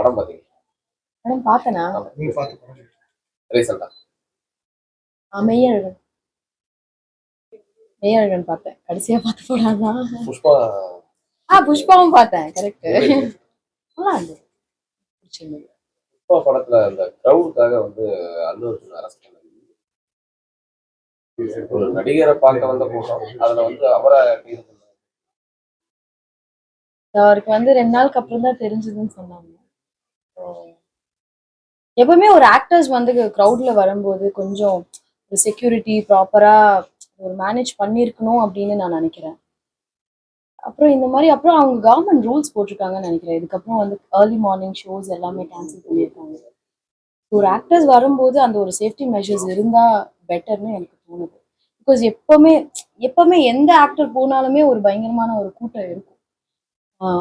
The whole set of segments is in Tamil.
படம் பாத்தீங்க? படம் பார்த்தனா? நீங்க பார்த்த படம் ரீசெண்டா? மெய்யழகன். மெய்யழகன் பார்த்தேன். கடைசியா பார்த்த படம் அதான். புஷ்பா. புஷ்பாவும் பார்த்தேன். கரெக்ட். நல்லா இருந்தது. பிடிச்சிருந்தது. புஷ்பா படத்துல அந்த கிரவுடுக்காக வந்து அல்லு அர்ஜுன் அரெஸ்ட் பண்ணது ஒரு நடிகரை பார்க்க வந்த கூட்டம். அதுல வந்து அவரை அவருக்கு வந்து 2 நாளுக்கு அப்புறம் தான் தெரிஞ்சதுன்னு சொன்னாங்க. எப்பவுமே ஒரு ஆக்டர்ஸ் வந்து க்ரௌட்ல வரும்போது கொஞ்சம் ஒரு செக்யூரிட்டி ப்ராப்பரா ஒரு மேனேஜ் பண்ணியிருக்கணும் அப்படின்னு நான் நினைக்கிறேன். அப்புறம் இந்த மாதிரி அப்புறம் அவங்க கவர்மெண்ட் ரூல்ஸ் போட்டிருக்காங்கன்னு நினைக்கிறேன். இதுக்கப்புறம் வந்து ஏர்லி மார்னிங் ஷோஸ் எல்லாமே கேன்சல் பண்ணியிருக்காங்க. ஒரு ஆக்டர்ஸ் வரும்போது அந்த ஒரு சேஃப்டி மெஷர்ஸ் இருந்தா பெட்டர்னு எனக்கு தோணுது. பிகாஸ் எப்பவுமே எந்த ஆக்டர் போனாலுமே ஒரு பயங்கரமான ஒரு கூட்டம் இருக்கும்.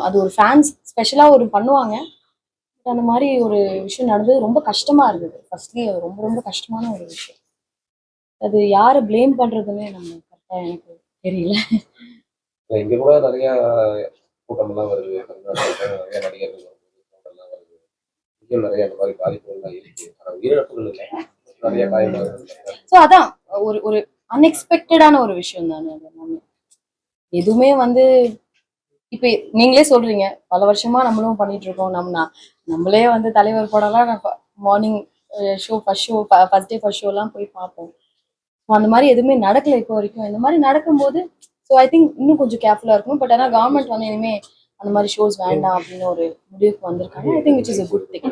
அது ஒரு ஃபேன்ஸ் ஸ்பெஷலா ஒரு பண்ணுவாங்க. அந்த மாதிரி ஒரு விஷயம் நடந்தது ரொம்ப கஷ்டமா இருந்தது. ஃபர்ஸ்ட்லயே ரொம்ப ரொம்ப கஷ்டமான ஒரு விஷயம். அது யாரை பிளேம் பண்றதுன்னு நம்ம கரெக்டா எனக்கு தெரியல. இங்க கூட நிறைய கூட்டம் எல்லாம் வருது, நிறைய நடிகர்கள் வருது, இங்க நிறைய அந்த மாதிரி பாதிப்புகள் இருக்கு. ஆனா உயிரிழப்புகள் இல்லை, நிறைய காயங்கள். ஸோ அதான் ஒரு ஒரு அன்எக்ஸ்பெக்டடான ஒரு விஷயம் தானே அது எல்லாமே. எதுவுமே வந்து இப்ப நீங்களே சொல்றீங்க, பல வருஷமா நம்மளும் பண்ணிட்டு இருக்கோம். நம்மளே வந்து தலைவர் படம்லாம் morning show first day first ஷோலாம் போய் பார்ப்போம். அந்த மாதிரி எதுவுமே நடக்கல இப்போ வரைக்கும். இந்த மாதிரி நடக்கும்போது ஸோ ஐ திங்க் இன்னும் கொஞ்சம் கேர்ஃபுல்லா இருக்கும். பட் ஆனால் கவர்மெண்ட் வந்து இனிமே அந்த மாதிரி ஷோஸ் வேண்டாம் அப்படின்னு ஒரு முடிவுக்கு வந்திருக்காங்க. I think which is a good thing.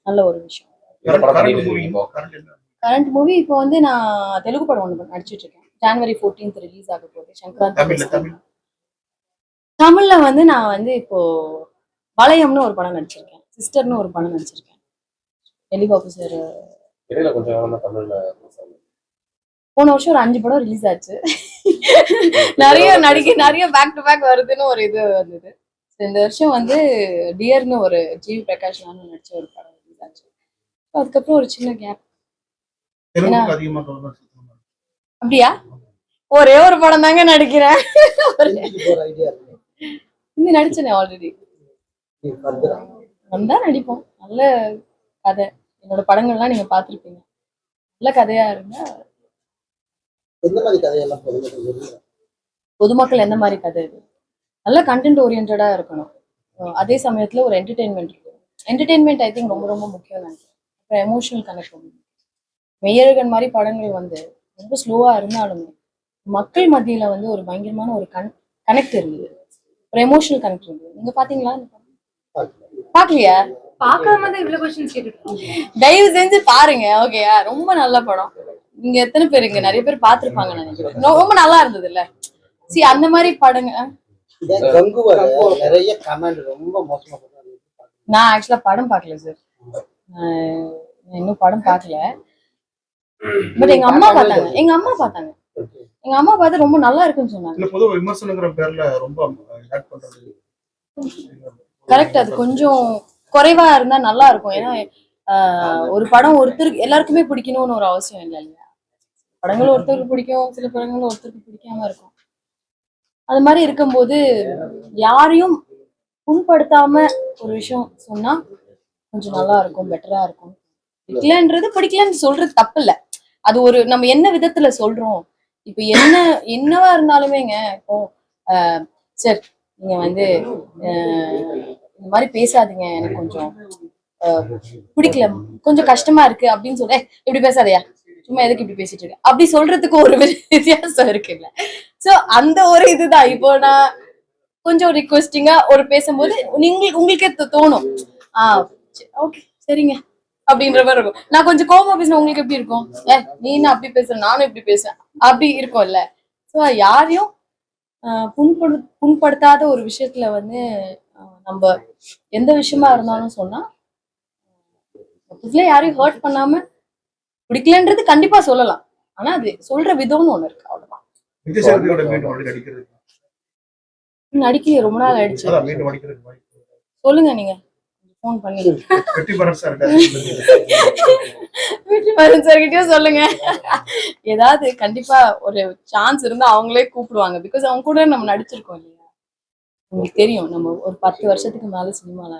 நல்ல ஒரு விஷயம். கரண்ட் மூவி இப்போ வந்து நான் தெலுங்கு படம் ஒன்று நடிச்சிட்டு இருக்கேன். January 14th ரிலீஸ் ஆக போகுது. சங்கராந்தி. தமிழ்ல வந்து நான் வந்து இப்போ வளையம்னு ஒரு படம் நடிச்சிருக்கேன். சிஸ்டர்னு ஒரு படம் நடிச்சிருக்கேன். டெலிவ் ஆஃபீஸர். போன வருஷம் ஒரு 5 படம் ரிலீஸ் ஆச்சு. நிறைய பேக் டு பேக் வருதுன்னு ஒரு இது வந்தது. இந்த வருஷம் வந்து டியர்னு ஒரு ஜிவி பிரகாஷ் நானும் நடிச்ச ஒரு படம் ரிலீஸ் ஆச்சு. அதுக்கப்புறம் ஒரு சின்ன கேப். அப்படியா? ஒரே ஒரு படம் தாங்க நடிக்கிறேன். இன்னும் நடிச்சேனே ஆல்ரெடி. வந்தா நடிப்போம். நல்ல கதை. என்னோட படங்கள்லாம் நீங்க பாத்திருப்பீங்க. நல்ல கதையா இருந்தா. பொதுமக்கள் எந்த மாதிரி கதை இது? நல்ல கண்டென்ட் ஓரியன்டா இருக்கணும். அதே சமயத்துல ஒரு என்டர்டெயின்மெண்ட் இருக்கும். என்டர்டெயின்மெண்ட் ஐ திங்க் ரொம்ப ரொம்ப முக்கியம் நினைக்கிறேன். அப்புறம் எமோஷனல் கனெக்ட் பண்ணும். மெய்யழகன் மாதிரி படங்கள் வந்து ரொம்ப ஸ்லோவா இருந்தாலுமே மக்கள் மத்தியில வந்து ஒரு பயங்கரமான ஒரு கனெக்ட் இருந்தது. ஒரு எமோஷனல் கனெக்ட் இருந்தது. நீங்க பாத்தீங்களா? பாக்கலையா? தயவு செஞ்சு பாருங்க. ஓகேயா? ரொம்ப நல்ல படம். நீங்க எத்தனை பேர் இங்க நிறைய பேர் பாத்துருப்பாங்கன்னு நினைக்கிறேன். ரொம்ப நல்லா இருந்தது இல்ல? சி அந்த மாதிரி படங்க. நான் ஆக்சுவலா படம் பார்க்கல சார். இன்னும் படம் பார்க்கல. பட் எங்க அம்மா பார்த்தாங்க. எங்க அம்மா பார்த்து ரொம்ப நல்லா இருக்குன்னு சொன்னாங்க. கரெக்ட். அது கொஞ்சம் குறைவா இருந்தா நல்லா இருக்கும். ஏன்னா ஒரு படம் ஒருத்தருக்கு எல்லாருக்குமே பிடிக்கணும்னு ஒரு அவசியம் இல்லை இல்லையா? படங்கள் ஒருத்தருக்கு பிடிக்கும், சில படங்கள் ஒருத்தருக்கு பிடிக்காம இருக்கும். அது மாதிரி இருக்கும்போது யாரையும் புண்படுத்தாம ஒரு விஷயம் சொன்னா கொஞ்சம் நல்லா இருக்கும், பெட்டரா இருக்கும். பிடிக்கலன்னு சொல்றது தப்பு இல்ல. அது ஒரு நம்ம என்ன விதத்துல சொல்றோம். இப்ப என்னவா இருந்தாலுமேங்க, இப்போ சார் நீங்க வந்து இந்த மாதிரி பேசாதீங்க, எனக்கு கொஞ்சம் பிடிக்கல, கொஞ்சம் கஷ்டமா இருக்கு அப்படின்னு சொல்ல, இப்படி பேசாதையா, சும்மா எதுக்கு இப்படி பேசிட்டு இருக்க அப்படி சொல்றதுக்கு ஒரு வித்தியாசம் இருக்குல்ல. சோ அந்த ஒரு இதுதான். இப்போ நான் கொஞ்சம் ரிக்வெஸ்டிங்கா ஒரு பேசும்போது உங்களுக்கே தோணும், ஓகே சரிங்க அப்படின்ற மாதிரி இருக்கும். நான் கொஞ்சம் கோபமா பேசினா உங்களுக்கு எப்படி இருக்கும்? நீ என்ன அப்படி பேசுற, நானும் இப்படி பேசுறேன் அப்படி இருக்கும்ல. ஸோ யாரையும் புண்படுத்தாத ஒரு விஷயத்துல வந்து நம்ம எந்த விஷயமா இருந்தாலும் சொன்னா யாரையும் ஹர்ட் பண்ணாம பிடிக்கலன்றது கண்டிப்பா சொல்லலாம். ஆனா அது சொல்ற விதம்னு ஒண்ணு இருக்கு. அவ்வளவுதான். நடிக்க ரொம்ப நாள் ஆயிடுச்சு. சொல்லுங்க நீங்க போன் பண்ணி வெற்றிமாறன் சார் கிட்டயும் சொல்லுங்க. ஏதாவது கண்டிப்பா ஒரு சான்ஸ் இருந்தா அவங்களே கூப்பிடுவாங்க. பிகாஸ் அவங்க கூட நம்ம நடிச்சிருக்கோம் இல்லையா? உங்களுக்கு தெரியும், நம்ம ஒரு 10 வருஷத்துக்கு மேல சினிமால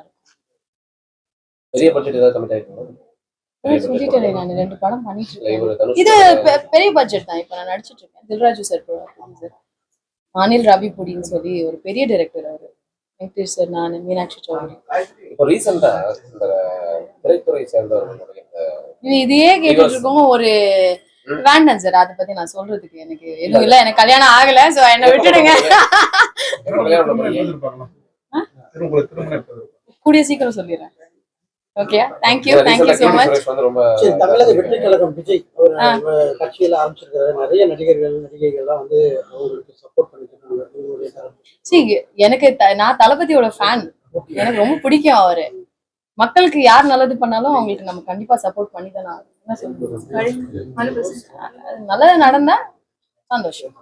பெரிய பட்ஜெட் ஏதாவது கமிட் ஆயிருக்கீங்களா? சொல்லிட்டேன் நான் 2 படம் பண்ணிட்டு இல்ல இருக்கேன். இவரு தனுஷ் இது பெரிய பட்ஜெட் தான். இப்ப நான் நடிச்சிட்டு இருக்கேன். தில்ராஜு சார் ப்ரொடியூசர், அனில் ராவிபுடின்னு சொல்லி ஒரு பெரிய டைரக்டர் அவரு. வெங்கடேஷ் சார், நான், மீனாட்சி சௌத்ரி. இப்போ ரீசெண்டா இந்த திரைத்துறை சேர்ந்தவர்களுடைய இதையே கேட்டுட்டு இருக்கோம். ஒரு வேண்டாம் சார், அதை பத்தி நான் சொல்றதுக்கு எனக்கு எதுவும் இல்ல. எனக்கு கல்யாணம் ஆகல, சோ என்ன விட்டுடுங்க. கூடிய சீக்கிரம் சொல்லிடுறேன். Okay, thank you so much. தமிழக வெற்றி கழகம் விஜய் அவர் கட்சியில ஆரம்பிச்சிருக்கிற நிறைய நடிகர்கள் நடிகைகள்லாம் வந்து அவங்களுக்கு சப்போர்ட் பண்ணிட்டு இருக்காங்க. எனக்கு நான் தளபதியோட ஃபேன். எனக்கு ரொம்ப பிடிக்கும் அவரு. மக்களுக்கு யார் நல்லது பண்ணாலும் அவங்களுக்கு நம்ம கண்டிப்பா சப்போர்ட் பண்ணி தானே ஆகணும். என்ன சொல்றது, நல்லது நடந்தா சந்தோஷம்.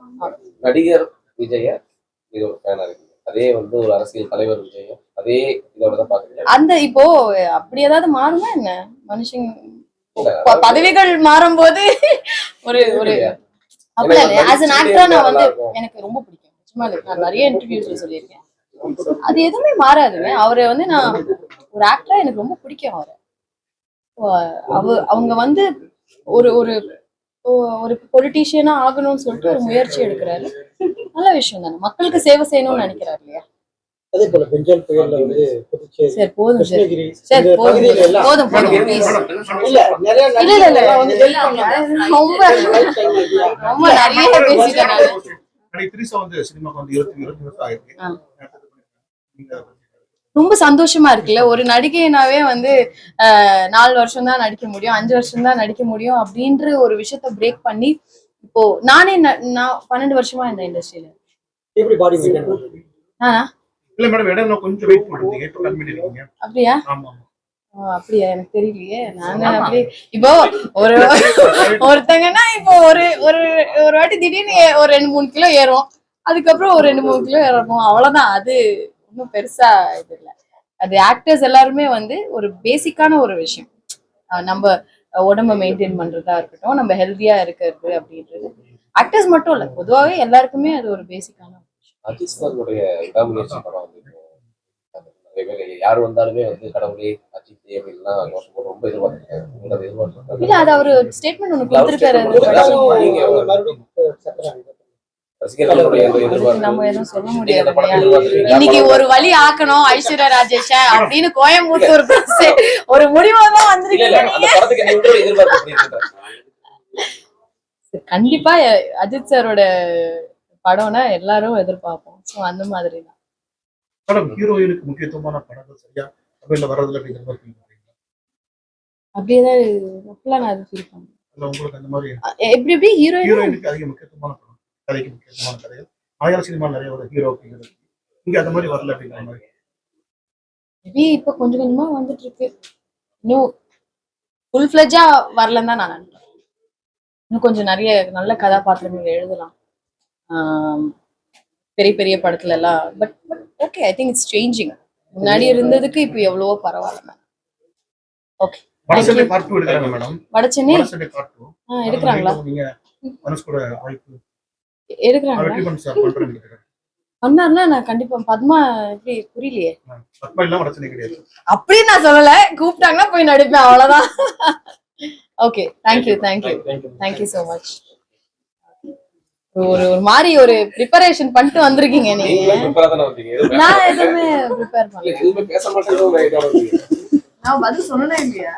நடிகர் விஜய இது ஒரு ஃபேனா இருக்கு. அதே வந்து ஒரு அரசியல் தலைவர் விஜயம் அதே இதோட தான் பாக்குறீங்க. அந்த இப்போ அப்படி ஏதாவது மாறுமா என்ன? மனுஷங்க பதவிகள் மாறும் போது ஒரு ஒரு அப்படி ஆஸ் an actor நான் வந்து எனக்கு ரொம்ப பிடிக்கும். சும்மா நான் நிறைய இன்டர்வியூஸ்ல சொல்லியிருக்கேன். அது எதுவுமே மாறாதுங்க. அவரை வந்து நான் ஒரு ஆக்டரா எனக்கு ரொம்ப பிடிக்கும் அவரை. அவங்க வந்து ஒரு ஒரு ஒரு பொலிட்டீஷியனா ஆகணும்னு சொல்லிட்டு ஒரு முயற்சி எடுக்கிறாரு. நல்ல விஷயம் தானே. மக்களுக்கு சேவை செய்யணும்னு நினைக்கிறாரு இல்லையா? அதே போல பெஞ்சல் புயல்ல வந்து புதுச்சேரி, சரி போதும் சார், கிருஷ்ணகிரி சரி இந்த போதும் பகுதியில எல்லாம் போதும் போதும் ப்ளீஸ். இல்ல நிறைய இல்ல நடிகர்கள் வந்து ஹெல்ப் பண்ணாங்க. ரொம்ப ரொம்ப நிறைய பேசிட்டேன் நான். வந்து சினிமாக்கு வந்து 20 வருஷம் ஆயிருக்கு. ரொம்ப சந்தோஷமா இருக்குல்ல. ஒரு நடிகைனாவே வந்து 4 வருஷம் தான் நடிக்க முடியும், 5 வருஷம் தான் நடிக்க முடியும் அப்படின்ற ஒரு விஷயத்த பிரேக் பண்ணி இப்போ நான் 12 வருஷமா இந்த இண்டஸ்ட்ரியில. எப்படி பாடி மெயின்டைன் பண்றீங்க? இல்ல மேடம், இடம் கொஞ்சம் வெயிட் பண்ணுங்க. இப்போ கம்மி இருக்கீங்க. அப்படியா? ஆமா. அப்படியா? எனக்கு தெரியலையே. நான் அப்படி இப்போ ஒருத்தங்கன்னா இப்போ ஒரு ஒரு ஒரு வாட்டி திடீர்னு ஒரு 2-3 கிலோ ஏறும், அதுக்கப்புறம் ஒரு 2-3 கிலோ ஏறணும், அவ்வளவுதான். அது ஒன்றும் பெருசா இது இல்லை. அது ஆக்டர்ஸ் எல்லாருமே வந்து ஒரு பேசிக்கான ஒரு விஷயம். நம்ம உடம்ப மெயின்டைன் பண்றதா இருக்கட்டும், நம்ம ஹெல்த்தியா இருக்கிறது அப்படின்றது ஆக்டர்ஸ் மட்டும் இல்ல, பொதுவாகவே எல்லாருக்குமே அது ஒரு பேசிக்கான விஷயம். அஜித் சாருடைய விடாமுயற்சி படம் வந்து யார் வந்தாலுமே வந்து கடவுளே அஜித் அப்படின்லாம் ரொம்ப எதிர்பார்த்துருக்காங்க. இல்ல, அது அவரு ஸ்டேட்மெண்ட் ஒண்ணு கொடுத்திருக்காரு. நம்ம எதுவும் சொல்ல முடியாது. இன்னைக்கு ஒரு வழி ஆக்கணும் ஐஸ்வர்யா ராஜேஷ அப்படின்னு கோயம்புத்தூர் ஒரு முடிவுதான் வந்திருக்கீங்க. கண்டிப்பா அஜித் சாரோட படம்னா எல்லாரும் எதிர்பார்ப்போம். சோ அந்த மாதிரி தான். மேடம், ஹீரோயினுக்கு முக்கியத்துவமான படங்கள் சரியா தமிழ்ல வரதுல அப்படிங்கிற மாதிரி ஃபீல் பண்றீங்களா? அப்படியேதான் அப்பெல்லாம் நான் அது ஃபீல் பண்ணேன். இல்ல உங்களுக்கு அந்த மாதிரி எப்படி எப்படி ஹீரோயினுக்கு அதிக முக்கியத்துவமான படம், கதைக்கு முக்கியத்துவமான கதைகள் மலையாள சினிமா நிறைய ஒரு ஹீரோ அப்படிங்கிறது இங்க அந்த மாதிரி வரல அப்படிங்கிற மாதிரி. மேபி இப்ப கொஞ்சம் கொஞ்சமா வந்துட்டு இருக்கு. இன்னும் ஃபுல் ஃபிளெஜ்ஜா வரலன்னு தான் நான் நினைக்கிறேன். இன்னும் கொஞ்சம் நிறைய நல்ல கதாபாத்திரங்கள் எழுதலாம் பெரிய பெரிய படத்துல எல்லாம். But okay, I think it's changing. முன்னாடி இருந்ததுக்கு இப்போ எவ்வளவோ பரவாயில்ல. ஓகே, வடசென்னை பார்ட் 2 எடுக்கறாங்க மேடம். வடசென்னை பார்ட் 2 எடுக்கறாங்களா? நீங்க மனசு கூட வாய்ப்பு எடுக்கறாங்களா? பண்ணாருன்னா நான் கண்டிப்பா. பத்மா எப்படி புரியலையே? பத்மா இல்ல வடசென்னை கிடையாது அப்படி நான் சொல்லல. கூப்பிட்டாங்கன்னா போய் நடிப்பேன், அவ்வளவுதான். Okay, thank you so much. ஒரு ஒரு மாதிரி ஒரு ப்ரிப்பரேஷன் பண்ணிட்டு வந்திருக்கீங்க நீங்க. நான் எதுவுமே ப்ரிப்பேர் பண்ணல. நான் பதில் சொன்னேன் இல்லையா?